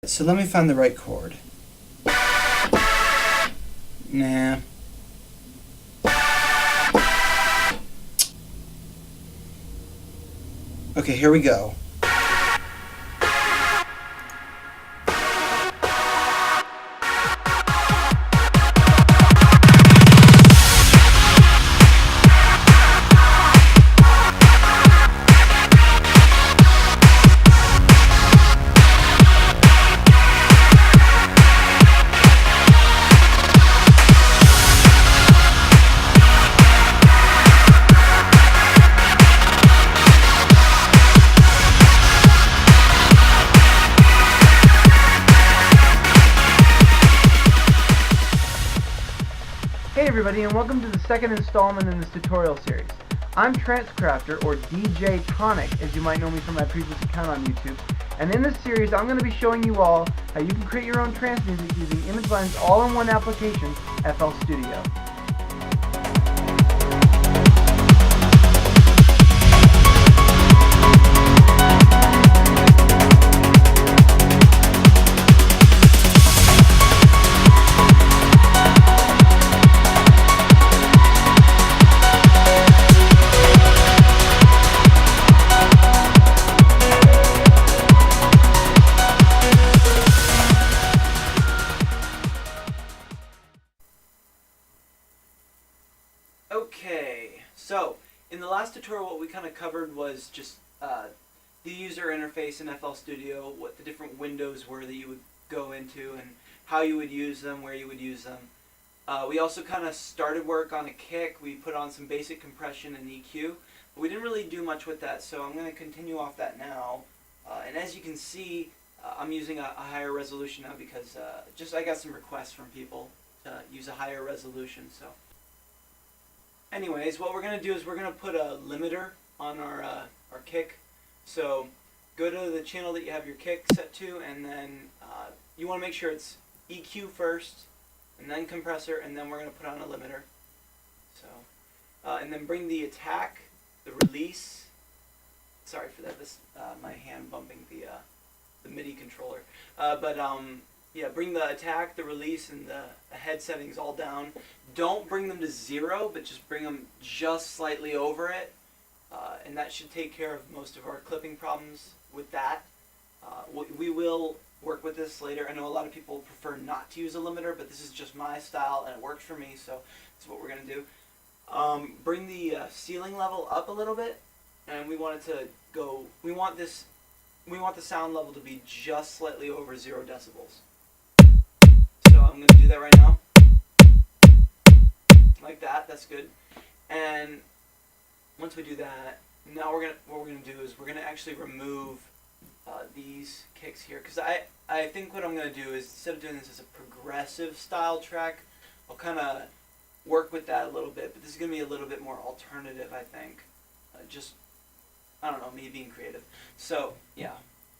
So let me find the right chord. Nah. Okay, here we go. Hey everybody, and welcome to the second installment in this tutorial series. I'm TranceCrafter, or DJ Tonic, as you might know me from my previous account on YouTube. And in this series, I'm going to be showing you all how you can create your own trance music using ImageBlend's all-in-one application, FL Studio. Okay, so in the last tutorial what we kind of covered was just the user interface in FL Studio, what the different windows were that you would go into and how you would use them, where you would use them. We also kind of started work on a kick. We put on some basic compression and EQ, but we didn't really do much with that, so I'm going to continue off that now. And as you can see, I'm using a higher resolution now because I got some requests from people to use a higher resolution. So anyways, what we're going to do is we're going to put a limiter on our kick. So go to the channel that you have your kick set to, and then you want to make sure it's EQ first, and then compressor, and then we're going to put on a limiter. So, and then bring the attack, the release. Sorry for that. This my hand bumping the MIDI controller. Yeah, bring the attack, the release, and the head settings all down. Don't bring them to 0, but just bring them just slightly over it. And that should take care of most of our clipping problems with that. We will work with this later. I know a lot of people prefer not to use a limiter, but this is just my style and it works for me, so that's what we're going to do. Bring the ceiling level up a little bit, and we want it to go, we want the sound level to be just slightly over 0 decibels. So I'm going to do that right now. Like that, that's good. And once we do that, now what we're gonna do is we're gonna actually remove these kicks here, because I think what I'm gonna do is, instead of doing this as a progressive style track, I'll kind of work with that a little bit, but this is gonna be a little bit more alternative, I think. I don't know, me being creative. So yeah,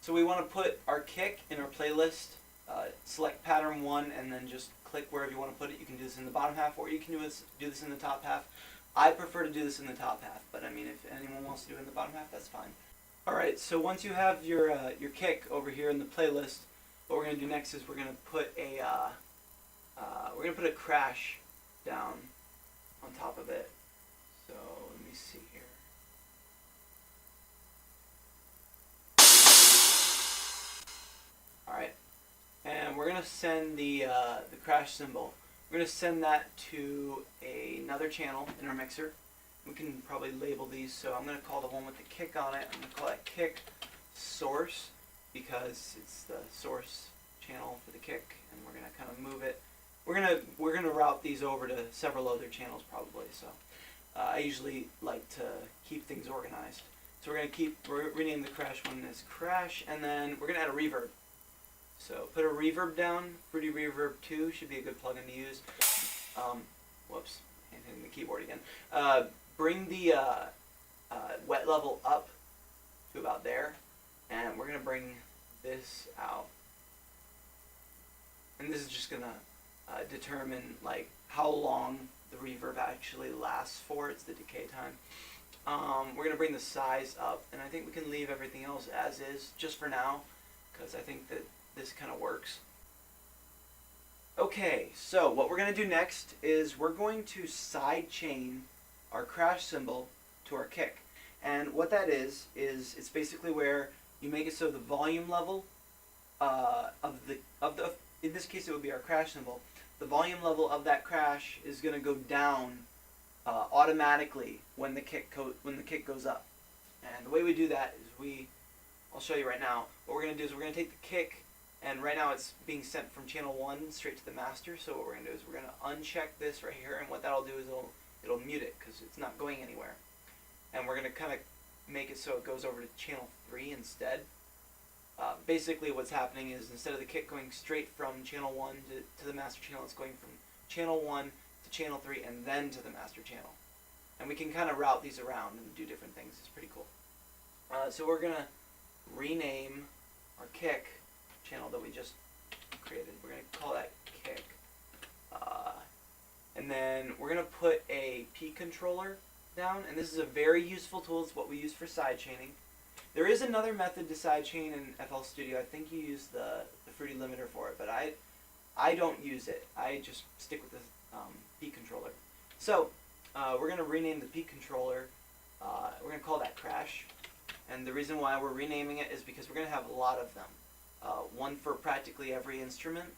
so we want to put our kick in our playlist. Select pattern 1 and then just click wherever you want to put it. You can do this in the bottom half, or you can do this in the top half. I prefer to do this in the top half, but I mean, if anyone wants to do it in the bottom half, that's fine. Alright, so once you have your kick over here in the playlist, what we're going to do next is we're going to put a crash down on top of it. So let me see here. Alright. And we're going to send the crash symbol. We're going to send that to another channel in our mixer. We can probably label these, so I'm going to call the one with the kick on it, I'm going to call it kick source, because it's the source channel for the kick, and we're going to kind of move it. We're going to route these over to several other channels probably, so I usually like to keep things organized. So we're going to rename the crash one as crash, and then we're going to add a reverb. So put a reverb down. Fruity Reverb 2 should be a good plugin to use. Whoops, hitting the keyboard again. Bring the wet level up to about there, and we're going to bring this out. And this is just going to determine like how long the reverb actually lasts for. It's the decay time. We're going to bring the size up, and I think we can leave everything else as is just for now, because I think that this kind of Okay, so what we're going to do next is we're going to sidechain our crash cymbal to our kick. And what that is it's basically where you make it so the volume level of the in this case it would be our crash cymbal. The volume level of that crash is going to go down automatically when the kick goes up. And the way we do that is I'll show you right now. What we're going to do is we're going to take the kick, and right now it's being sent from channel 1 straight to the master. So what we're going to do is we're going to uncheck this right here, and what that'll do is it'll mute it because it's not going anywhere. And we're going to kind of make it so it goes over to channel 3 instead. Basically what's happening is instead of the kick going straight from channel 1 to the master channel, it's going from channel 1 to channel 3 and then to the master channel. And we can kind of route these around and do different things. It's pretty cool. So we're going to rename our kick channel that we just created. We're going to call that kick. And then we're going to put a P controller down, and this is a very useful tool. It's what we use for sidechaining. There is another method to sidechain in FL Studio. I think you use the Fruity limiter for it, but I don't use it. I just stick with the P controller. So we're going to rename the P controller. We're going to call that Crash. And the reason why we're renaming it is because we're going to have a lot of them. One for practically every instrument.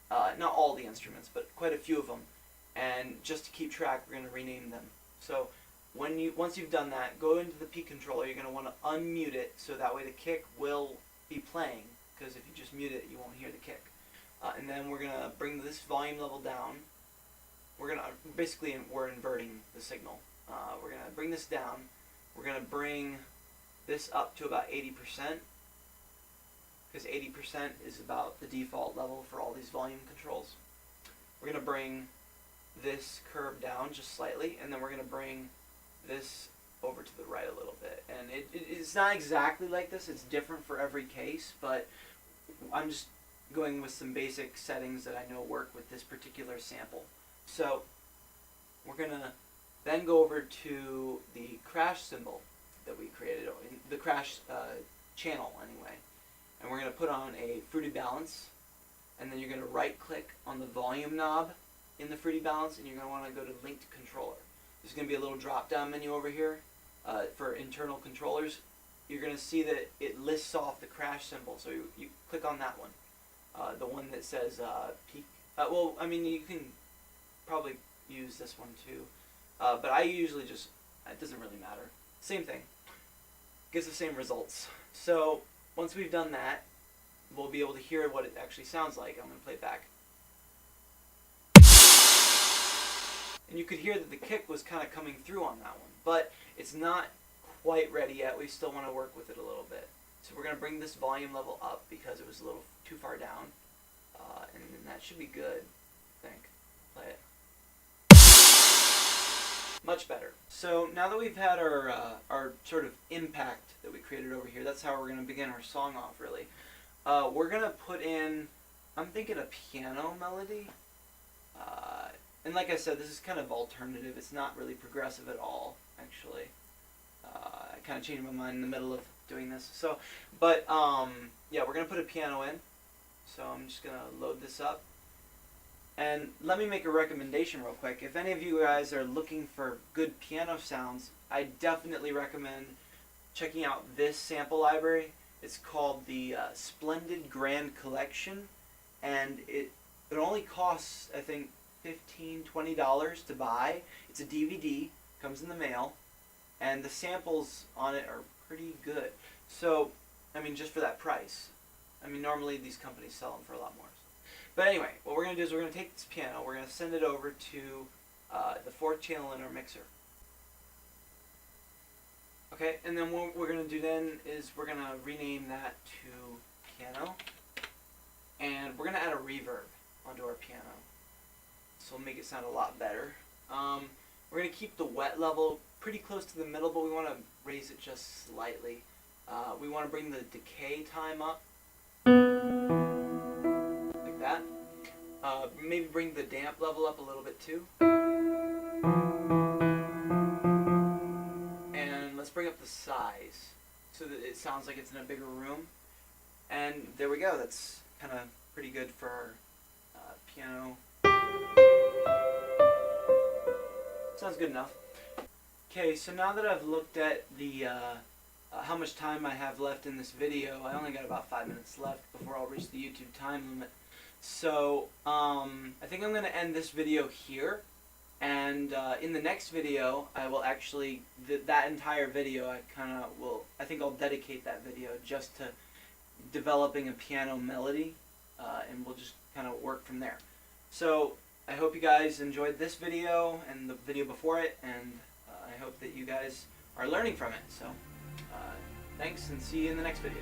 Not all the instruments, but quite a few of them. And just to keep track, we're going to rename them. So once you've done that, go into the P controller. You're going to want to unmute it so that way the kick will be playing, because if you just mute it, you won't hear the kick. And then we're going to bring this volume level down. We're inverting the signal. We're going to bring this down. We're going to bring this up to about 80%, because 80% is about the default level for all these volume controls. We're going to bring this curve down just slightly, and then we're going to bring this over to the right a little bit. And it's not exactly like this. It's different for every case, but I'm just going with some basic settings that I know work with this particular sample. So we're going to then go over to the crash cymbal that we created, the crash channel anyway. And we're going to put on a Fruity balance, and then you're going to right click on the volume knob in the Fruity balance, and you're going to want to go to linked controller. There's going to be a little drop down menu over here for internal controllers. You're going to see that it lists off the crash cymbal, so you click on that one. The one that says peak. Well, I mean, you can probably use this one too, but I usually just, it doesn't really matter. Same thing. Gives the same results. So once we've done that, we'll be able to hear what it actually sounds like. I'm going to play it back. And you could hear that the kick was kind of coming through on that one, but it's not quite ready yet. We still want to work with it a little bit. So we're going to bring this volume level up because it was a little too far down, and that should be good, I think. Play it. Much better. So now that we've had our sort of impact that we created over here, that's how we're going to begin our song off, really. We're going to put in, I'm thinking a piano melody. And like I said, this is kind of alternative. It's not really progressive at all, actually. I kind of changed my mind in the middle of doing this. So, but yeah, we're going to put a piano in. So I'm just going to load this up. And let me make a recommendation real quick. If any of you guys are looking for good piano sounds, I definitely recommend checking out this sample library. It's called the Splendid Grand Collection, and it only costs, I think, $15–20 to buy. It's a DVD, comes in the mail, and the samples on it are pretty good. So, I mean, just for that price. I mean, normally these companies sell them for a lot more. But anyway, what we're going to do is we're going to take this piano, we're going to send it over to the 4th channel in our mixer. Okay, and then what we're going to do then is we're going to rename that to piano, and we're going to add a reverb onto our piano. So we'll make it sound a lot better. We're going to keep the wet level pretty close to the middle, but we want to raise it just slightly. We want to bring the decay time up, like that. Maybe bring the damp level up a little bit too. And let's bring up the size so that it sounds like it's in a bigger room. And there we go. That's kind of pretty good for piano. Sounds good enough. Okay, so now that I've looked at the how much time I have left in this video, I only got about 5 minutes left before I'll reach the YouTube time limit. So I think I'm going to end this video here, and in the next video I will actually that entire video I think I'll dedicate that video just to developing a piano melody, and we'll just kind of work from there. So I hope you guys enjoyed this video and the video before it, and I hope that you guys are learning from it. So thanks, and see you in the next video.